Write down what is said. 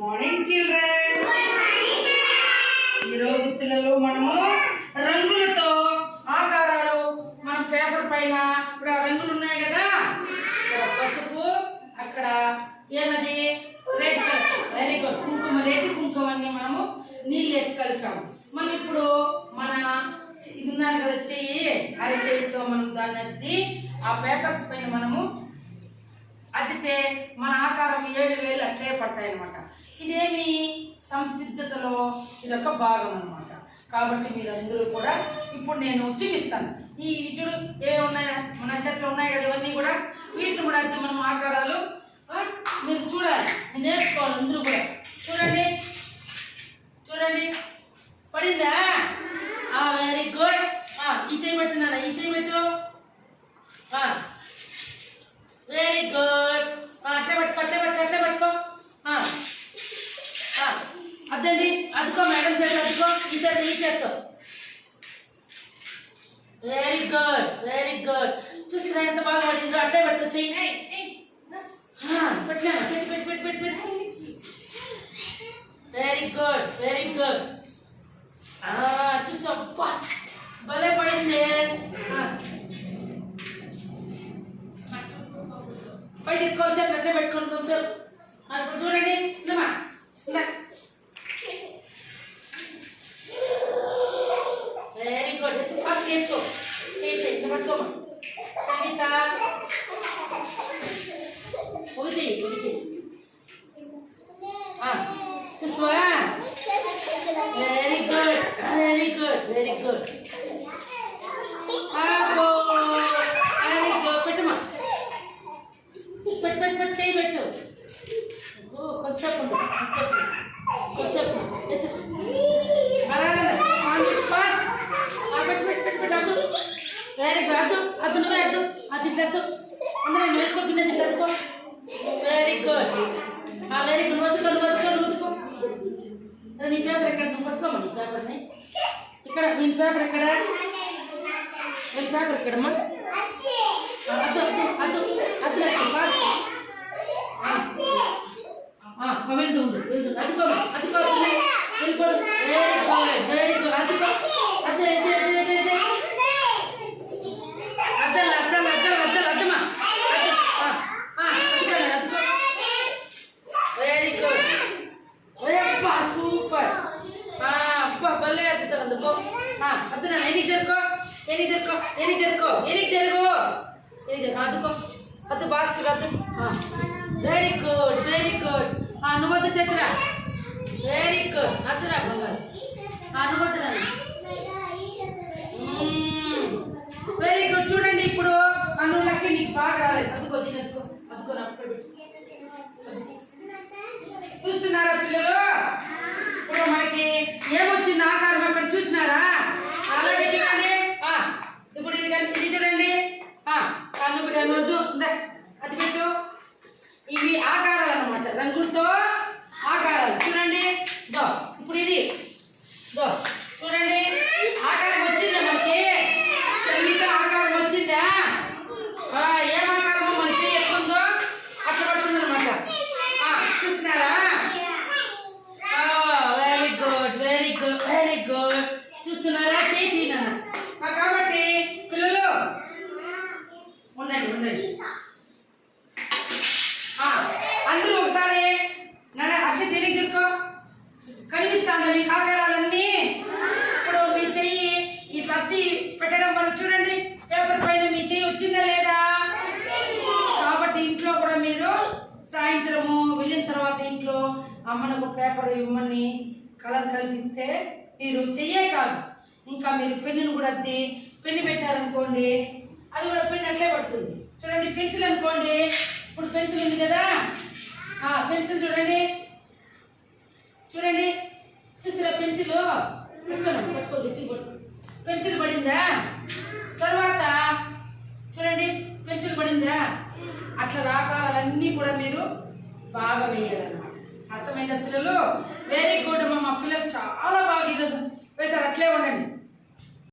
Morning children. ఈరోజు పిల్లలు మనము రంగులతో ఆకారాలు మనం పేపర్ పైన ఇప్పుడు రంగులు ఉన్నాయి కదా, ఇక్కడ పసుపు, అక్కడ ఏమది రెడ్ కలర్, వెరీ గుడ్, కుంకుమ, రెడ్ కుంకుమని మనము నీళ్ళు వేసి కలిపాము. మనం ఇప్పుడు మన ఇది ఉన్నాను కదా చెయ్యి, అరి చెయ్యితో మనం దాన్ని అద్ది ఆ పేపర్స్ పైన మనము అద్దితే మన ఆకారం 7 అట్లే పడతాయి అనమాట. ఇదేమి సంసిద్ధతలో ఇదొక భాగం అనమాట. కాబట్టి మీరందరూ కూడా ఇప్పుడు నేను చూపిస్తాను. ఈ చూడు ఏవి ఉన్నాయా, మన చేతిలో ఉన్నాయి కదా, ఇవన్నీ కూడా వీటిని కూడా అద్ది మనం ఆకారాలు మీరు చూడాలి, నేర్చుకోవాలి. అందరూ కూడా చూడండి, చూడండి, పడిందా? Very good. ఈ చేయి పెట్టినారా, ఈ చేయి పెట్టు, వెరీ గుడ్. అట్లే పట్టుకో, అట్లే పట్టుకో, అట్లే పట్టుకో. అద్దండి, అదుకో మేడం చేతి, అదుకో, ఈ చేతి, ఈ చేత్తో. Very good, very good. చూస్తున్నా ఎంత బాగా పడిందో. అట్లే పట్టుకో చెయ్యి. పెట్టినా, పెట్టి పెట్టి పెట్టి పెట్టి పెట్టి. Very good, very good. చూస్తాం, భలే పడింది. పైకి ఎత్తుకోవచ్చు, అట్లే పెట్టుకోండి కొంచెం. ఇప్పుడు చూడండి, వెరీ గుడ్. ఫస్ట్ ఎత్తుకో, చేయి పట్టుకోమా. సంగీత ఒకటి చూసావా? Very good, very good, very good. Very good. పెట్టమా, పెట్టు పెట్టు పెట్టు, చేయి పెట్టు. కొంచెం కొంచెం ఎత్తు. ఫాస్ట్ పెట్టు పెట్టు పెట్టు పెట్టు. అద్దు, వెరీ గుడ్. అద్దు, అద్దు, నువ్వే అద్దు, అది ఇట్లా అద్దు. అందరూ నేర్చుకోకుండా ఇట్లా అద్దుకో. Very good, very good. వదుకో, వదుకో, వదుకో. నీ పేపర్ ఎక్కడ, నువ్వు పట్టుకోమా నీ పేపర్ని. ఇక్కడ మీ పేపర్ ఎక్కడ, మీ పేపర్ ఎక్కడమ్మా? అద్దు అద్దు అద్దు అద్దు. వెళ్తూ ఉండు, వెళ్తూ అదుకో, అదుకో, వెళ్ళిపో. Very good, very good. అదుకో, అద్దు, అద్దలు అద్దలు అద్దలు అద్దలు అద్దమా. అదుకో, వెరీ గుడ్. అబ్బా సూపర్. అబ్బా భలే అద్దుతారు. అందుకో అద్దునా. ఎనికి జరుకో, ఎనికి జరుకో, ఎనికి జరుకో, ఎనికి జరుగు, ఎనికి జరుగు. అదుకో, అద్దు బాస్ట్గా అద్దు. Very good, very good. నువ్వు వద్దు చేతురా. Very good. అద్దురా బంగారు. నువ్వు వద్దురా. Very good. చూడండి ఇప్పుడు నువ్వులకి నీకు బాగా రాలేదు. అదుకో, దీని అదుకో, అదుకో. చూస్తున్నారా పిల్లలు? ఇప్పుడు మనకి ఏమొచ్చింది ఆకారం అక్కడ చూసినారా? అలాగే చూడండి. ఇప్పుడు ఇది కానీ ఇది చూడండి. నువ్వు వద్దు, అది పెట్టు. ఇవి ఆకారాలు అన్నమాట, రంగులతో ఆకారాలు. చూడండి, దో ఇప్పుడు ఇది దో చూడండి. ఆకారం వచ్చిందా మనకి? చెవితో ఆకారం వచ్చిందా? ఏం ఆకారమో మన చెయ్యి ఎక్కుందో అట్లా పడుతుంది అనమాట. చూసినారా? Very good, very good, very good. చూస్తున్నారా? చేయి తీనా. కాబట్టి పిల్లలు ఉండండి, ఉండండి. అందరూ ఒకసారి హర్ష తెలియక చెప్పుకో. కనిపిస్తాను మీకు ఆకారాలన్నీ. ఇప్పుడు మీ చెయ్యి ఇట్లా అద్ది పెట్టడం వల్ల చూడండి పేపర్ పైన మీ చెయ్యి వచ్చిందా లేదా? కాబట్టి ఇంట్లో కూడా మీరు సాయంత్రము వెళ్ళిన తర్వాత ఇంట్లో అమ్మనకు పేపర్ ఇమ్మని కలర్ కల్పిస్తే మీరు చెయ్యే కాదు, ఇంకా మీరు పెన్నును కూడా అద్ది పెన్ను పెట్టారనుకోండి, అది కూడా పెన్ను అట్లే పడుతుంది. చూడండి, పెన్సిల్ అనుకోండి. ఇప్పుడు పెన్సిల్ ఉంది కదా, పెన్సిల్ చూడండి, చూడండి. చూస్తారా? పెన్సిల్ పట్టుకోండి, పట్టుకో, గట్టి పట్టుకో. పెన్సిల్ పడిందా? తర్వాత చూడండి, పెన్సిల్ పడిందా? అట్లా ఆకారాలన్నీ కూడా మీరు బాగా వేయాలన్నమాట. అర్థమైందా పిల్లలు? వెరీ గుడ్ అమ్మ. మా పిల్లలు చాలా బాగా ఈరోజు వేశారు. అట్లే ఉండండి.